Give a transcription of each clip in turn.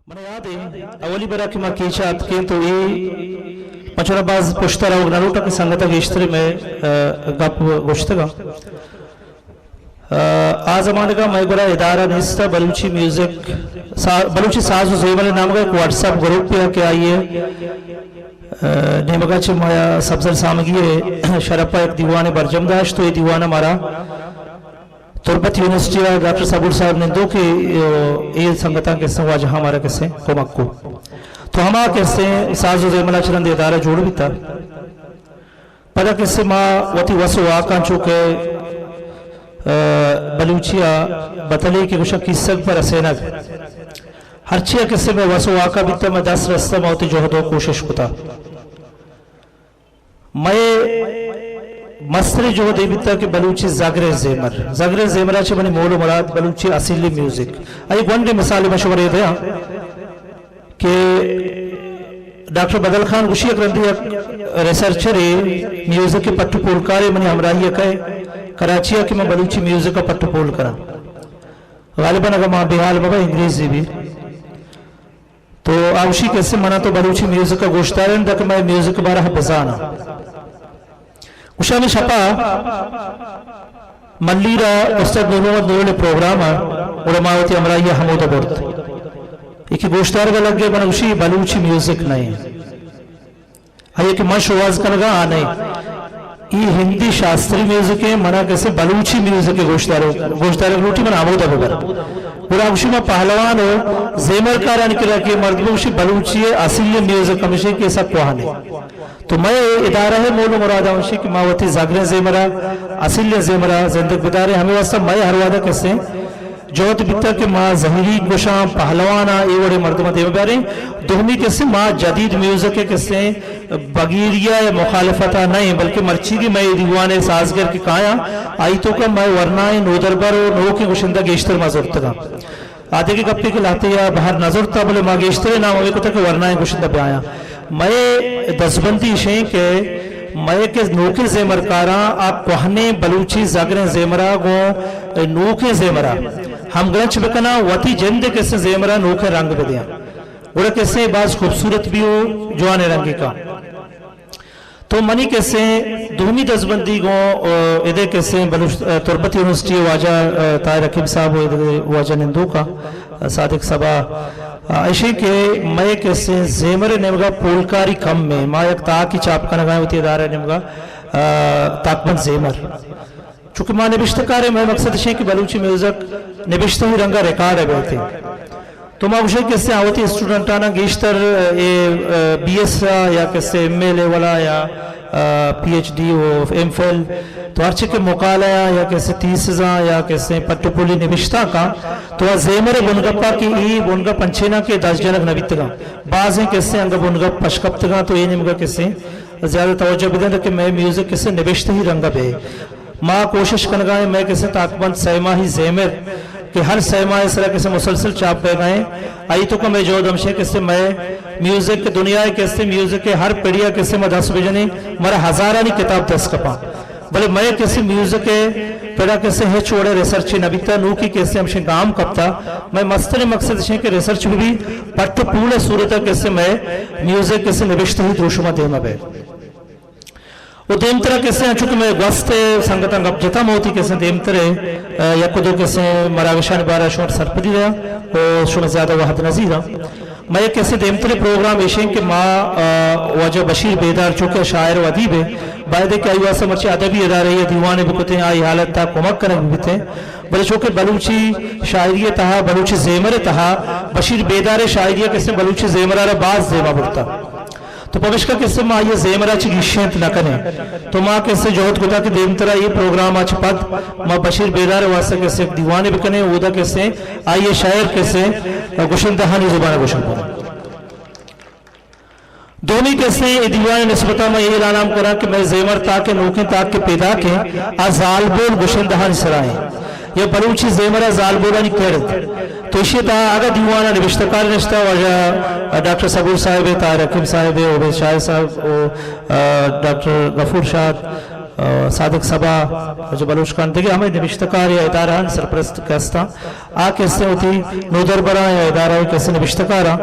મને યાદ اولی برا کہ میں کیچات کے تو یہ مچورا باز پشتا رہا نروٹا کی سنگتا گیشتری میں گپ گوشتا گا آزمانے کا میں گرا ادارہ نیستا بلوچی میوزک بلوچی ساز و زیبل نام کا ایک واٹس ایپ گروپ پہ آکے آئیے نیمگا چھ مایا سبزر سامگی شرپا ایک دیوان برجم داشت تو یہ دیوان ہمارا تربت یونیورسٹی ڈاکٹر صبور صاحب نے دو کہ یہ سنگتاں کیسے ہوا جہاں ہمارا کیسے کومک کو تو ہما کیسے ساز و زیملہ چرند ادارہ جوڑ بھی تھا پدا کیسے ماں وطی وسو آکان چوکے بلوچیا بطلی کی گوشہ کی سگ پر اسینگ ہر چیہ کیسے میں وسو آکا بھی تھا میں 10 رستہ موتی جوہدو کوشش کتا میں مستری جو دے بیتا کہ بلوچی زاگر زیمرہ چھے بنی مول و مراد بلوچی اصیلی میوزک آئی گونڈے مثالی مشورے دیا کہ ڈاکٹر بدل خان گوشی اکرندی ریسرچر میوزک کے پٹو پول کارے منی ہمراہی اکائے کراچیہ کہ میں بلوچی میوزک کا پٹو پول کرا غالباً اگر ماں بحال بابا انگریزی بھی تو آوشی کیسے منا تو بلوچی میوزک کا گوشتارن دا کہ میں میوزک بارہ بزانا اشامی شپا ملی را استاد محمد نور نے پروگرام علماءتی امرائی حمود برد ایک گوشتار کا لگ گئے بنا اسی بلوچی میوزک نہیں ہے کہ مش آواز کا لگا آنے یہ ہندی شاستری میوزک ہے منا کیسے بلوچی میوزک ہے گوشتار روٹی من حمود برد پورا اسی میں پہلوان ہو زیمر کاران کے رکھے مردم اسی بلوچی اصیلی میوزک ہمیشہ کے ساتھ پوہانے تو میں ادارہ ہے مول و مراد آنشی کہ ماوتی زاگر زیمرہ اصیل زیمرہ زندگ بدارے ہمیں واسطہ میں ہر وعدہ کسے جوت بیتا کہ ماں ظہیری گوشاں پہلوانا ایوڑے مردمہ دے بارے دومی کسے ماں جدید میوزک کسے بگیریا یا مخالفتہ نہیں بلکہ مرچی کی میں دیوانے سازگر کی کایا آئی تو کہ میں ورنائے نو دربر و نو کی گوشندہ گیشتر مازورتا گا آدھے کے گپی کے لاتے یا باہر نظر تا بلے ماں گیشتر نام ہوئے کتا کہ ورنائے گوشندہ بیایا میں دسبندی شیں کہ میں کے نوکے زیمر کاراں آپ کوہنے بلوچی زاگر زیمرہ گو نوکے زیمرہ ہم گرنچ بکنا وطی جند کیسے زیمرہ نوکے رنگ بدیا گوڑا کیسے بعض خوبصورت بھی ہو جوانے رنگی کا تو منی کیسے دومی دسبندی گو ادھے کیسے تربت یونیورسٹی واجہ طاہر حکیم صاحب واجہ نندو کا صادق صبا ایشی کہ میں کیسے زیمر نمگا پولکاری کم میں ماں یک تاکی چاپ کا نگائیں ہوتی ادارہ نمگا تاکمن زیمر چونکہ ماں نبشتکار ہے میں مقصد ہے کہ بلوچی میوزک نبشتہ ہی رنگا ریکارڈ ہے بیتے تو ماں کچھ کیسے آوتی اسٹوڈنٹانا گیشتر بی ایس یا کیسے ایم ایل اے والا یا پی ایچ ڈی و ایم فیل تو ہر چکے مقالہ یا کیسے تیسزاں یا کیسے پٹو پولی نبشتہ کا تو زیمر بنگپا کی ای بنگا پنچینا کے 10 جنگ نبیتگا بعض ہیں کیسے انگا بنگا پشکپتگا تو یہ نمگا کیسے زیادہ توجہ بدن کہ میں میوزک کیسے نبشتہ ہی رنگا بے ماں کوشش کرنگا ہے میں کیسے تاکبند سیمہ ہی زیمر کہ ہر سیمہ اس طرح کیسے مسلسل چاپ بے گئے آئی تو کہ میں جو دمشے کیسے میں میوزک کے دنیا کیسے میوزک کے ہر پیڑیا کیسے میں 10 بجنے مرا ہزارانی کتاب 10 کپا بلے میں کیسے میوزک کے پیڑا کیسے ہے چھوڑے ریسرچ نبیتا نو کی کیسے ہمشہ گام کپتا میں مستر مقصد ہے کہ ریسرچ بھی پٹ پولے صورتہ کیسے میں میوزک کیسے نبشتہ ہی دروشمہ دیما بے وہ دیمترہ کیسے ہیں چونکہ میں گوستے سنگتاں گپ جتا موتی کیسے دیمترے یا کدو کیسے مراغشان بارہ شوٹ سرپدی رہا اور شوٹ زیادہ وحد نظیرہ میں کیسے دیمترے پروگرام ایشیں کہ ماں واجہ بشیر بیدار چونکہ شاعر و عدیب ہے باید کہ آئی واسا مرچی عدبی ادارے یا دیوانے بکتے ہیں آئی حالت تا کمک کرنے بکتے ہیں بلے چونکہ بلوچی شاعری تہا بلوچی زیمر تہا بشیر بیدار شاعری کیسے بلوچی زیمرہ باز زیمہ بڑتا تو پوشکا کیسے ماں یہ زیمرہ چی گیشنت نہ کنے تو ماں کیسے جوہد کتا کہ دیمترہ یہ پروگرام آچ پد ماں بشیر بیدار واسطہ کیسے دیوانے بکنے اودا کیسے آئیے شاعر کیسے گوشن دہانی زبانہ گوشن پڑا دونی کیسے دیوانے نسبتہ میں یہ اعلانام کرا کہ میں زیمر تاکہ نوکیں تاکہ پیدا کے آزال بول گوشن دہانی سرائیں یہ بلوچی زیمرہ زال بولانی کرد تو اسی طرح آگا دیوانا نبشتکار نشتا وجہ ڈاکٹر صبور صاحب طاہر حکیم صاحب عبید شاہ صاحب ڈاکٹر غفور شاہ صادق صبا جو بلوچ خان دیکھے ہمیں نبشتکار یا ادارہ سرپرست کہستا کیسے ہوتی نودر برا یا ادارہ کیسے نبشتکارا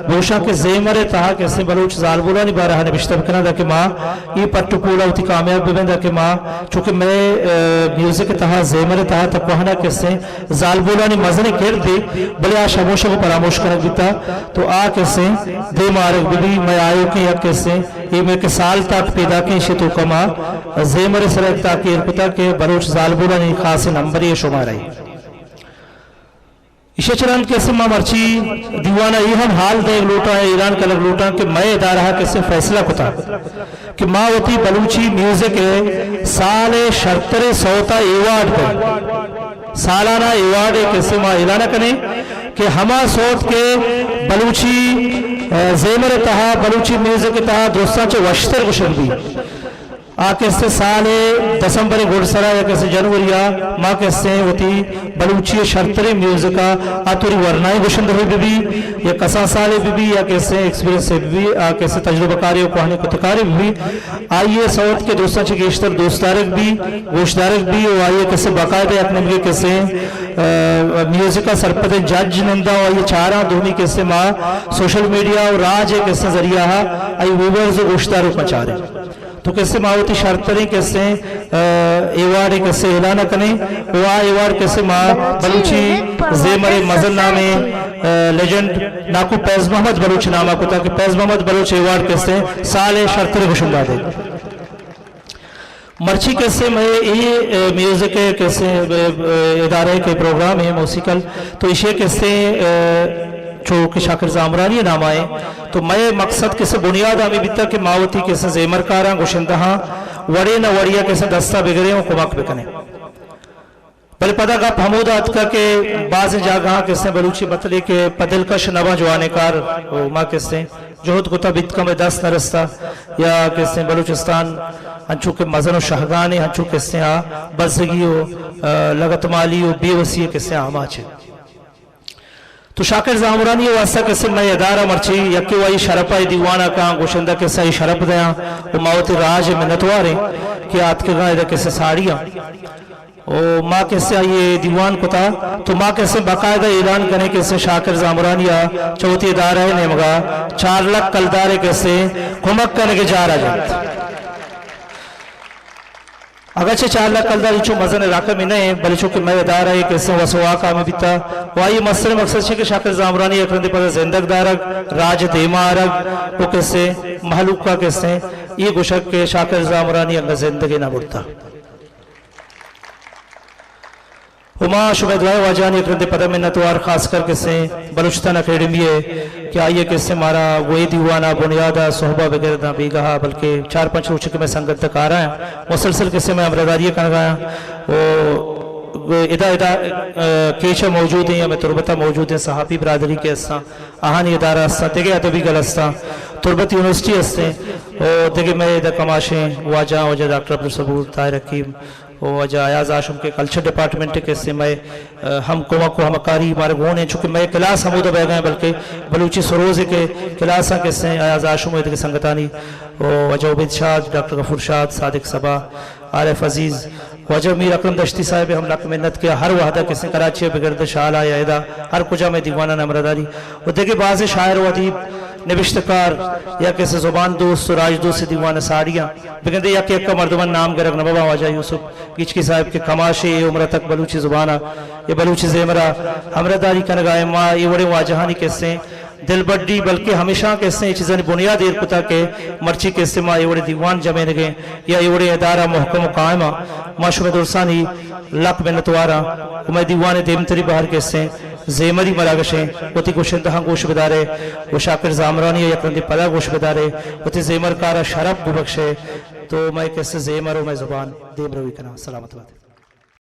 بوشا کے زیمر تہا کیسے بلوچ زالبولانی بارہ نبشتہ بکنا دا کہ ماں یہ پٹو پولا ہوتی کامیاب ببین دا کہ ماں چونکہ میں میوزک تہا زیمر تہا تک وہانا کیسے زالبولانی مزنے کر دی بلے آش ہموشہ کو پراموش کرنے بیتا تو کیسے دے مارک بھی میں آئیو کی یا کیسے یہ میں کہ سال تک پیدا کی شتو کما زیمر سرک تاکی ارکتا کہ بلوچ زالبولانی خاص نمبر یہ شمار آئی اسے چران کیسے ماں مرچی دیوانا یہ ہم حال دے لوٹا ہے ایران کا لگ لوٹا کہ میں ادارہ کیسے فیصلہ کتا کہ ماں ہوتی بلوچی میوزک سال شرطر سوتا ایوارڈ پر سالانہ ایوارڈ کیسے ماں اعلانہ کریں کہ ہما سوت کے بلوچی زیمر تہا بلوچی میوزک تہا دوستان چے وشتر گشن بھی کیسے سال دسمبر گھوڑ سرا یا کیسے جنوریا ماں کیسے ہوتی بلوچی شرطر میوزکا آتوری ورنائی گشند ہوئی بھی یا کسا سالے بھی یا کیسے ایکسپیرنس سے بھی کیسے تجربہ کاری و کوہنے کتکاری بھی آئیے سوت کے دوستان چے گیشتر دوستارک بھی گوشدارک بھی و آئیے کیسے باقاعدہ اپنے بھی کیسے میوزکا سرپد جج نندہ و آئیے چارہ دونی کیسے ماں سوشل میڈیا و راج کیسے ذریعہ آئی ویورز و گوشدارک مچارے تو کیسے ماوتی شرطریں کیسے ایوارڈ کیسے اعلانہ کریں وہ ایوارڈ کیسے ماں بلوچی زیمر مزن نامے لیجنڈ ناکو پیز محمد بلوچ نامہ کو تاکہ پیز محمد بلوچ ایوارڈ کیسے سال شرطر گشنگا دے مرچی کیسے میں یہ میوزک کیسے ادارے کے پروگرام ہے موسیقل تو اسے کیسے چونکہ شاکر زامرانی نام آئے تو میں مقصد کیسے بنیاد آمی بیتا کہ ماوتی کیسے زیمر کاراں گوشندہاں وڑے نہ وڑیا کیسے دستہ بگرے ہوں کمک بکنے بلے پدا گا حمودات کا کہ بعض جاگہاں کیسے بلوچی بطلے کے پدلکش نبا جوانے کار ماں کیسے جہد کتا بیت کم دست نرستا یا کیسے بلوچستان ہنچو کے مزن و شہگانے ہنچو کیسے بزگی و لگت مالی و بے وسیع کیسے آماں چھے تو شاکر زامرانی واسطہ کیسے میں ادارہ مرچی یکی وائی شرپائی دیوانہ کہاں گوشندہ کیسے آئی شرپ دیاں وہ ماوتی راج منتوارے کہ آت کے گاں ادھا کیسے ساڑیاں ماں کیسے آئیے دیوان کتا تو ماں کیسے باقاعدہ اعلان کرنے کیسے شاکر زامرانی چوتی ادارہ ہے نمگا 4 لاکھ کلدارے کیسے کمک کرنے کے جا رہا جاتا اگرچہ 4 لاکھ کلداری چو مزن علاقہ میں نہیں بلے چونکہ میں ادارہ ہے کیسے وسواقہ میں بیتا وہ آئی مصر مقصد ہے کہ شاکر زامرانی اکرندے پر زندگ دارک راج دیما آرک وہ کیسے محلوق کا کیسے یہ گوشک کے شاکر زامرانی انگا زندگی نہ بڑھتا ہما شبہ دعائے واجانی اکرندے پدہ منتوار خاص کر کیسے بلوچستان اکیڈمی ہے کہ آئیے کیسے مارا وہی دیوانا بنیادہ صحبہ وغیرہ نہ بھی گہا بلکہ 4-5 روچے کے میں سنگت تک آ رہا ہے مسلسل کیسے میں امرداریہ کرنا گایا ادھا کیچہ موجود ہیں یا میں تربتہ موجود ہیں صحابی برادری کے اساں آہانی ادارہ اساں دیکھے ادبی گل اساں تربت یونیورسٹی استے دیکھے میں ادھا کماشیں واجہ ڈاکٹر عبدالصبور طاہر حکیم وجہ آیاز آشم کے کلچر ڈپارٹمنٹ کے سے میں ہم کومک و ہمکاری ہمارے گون ہیں چونکہ میں کلاس ہمودہ بے گئے بلکہ بلوچی سروز کے کلاساں کے سے آیاز آشم ہوئے کے سنگتانی وجہ عبید شاد ڈاکٹر غفور شاد صادق صبا عارف عزیز وجہ میر اکرم دشتی صاحب ہم لکھ منت کیا ہر وحدہ کسی کراچی بگرد شال آیا ایدہ ہر کجا میں دیوانہ نمرداری وہ دیکھے بعض شاعر و عدیب نبشتکار یا کسی زبان دوست و راج دوست دیوانہ ساڑیاں بگندے یا کہ ایک مردمان نام گرگ نبابا واجہ یوسف گیچکی صاحب کے کماشے عمرہ تک بلوچی زبانہ یہ بلوچی زیمرہ ہمرداری کنگائے ماں یہ وڑے واجہانی کیسے دل بڑی بلکہ ہمیشہ کیسے چیزیں بنیاد دیر کتا کہ مرچی کیسے ماں یہ وڑے دیوان جمع نگے یا یہ وڑے ادارہ محکم و قائمہ ماں شمع درسانی لک منتوارا میں دیوان دیمتری بہر کیسے زیمری مراگشیں وہ تی گوشندہاں گوش بدارے وہ شاکر زامرانی یکرندی پدا گوش بدارے وہ تی زیمر کارا شرف ببخشے تو میں کیسے زیمر و میں زبان دیم روی کنا سلامت بات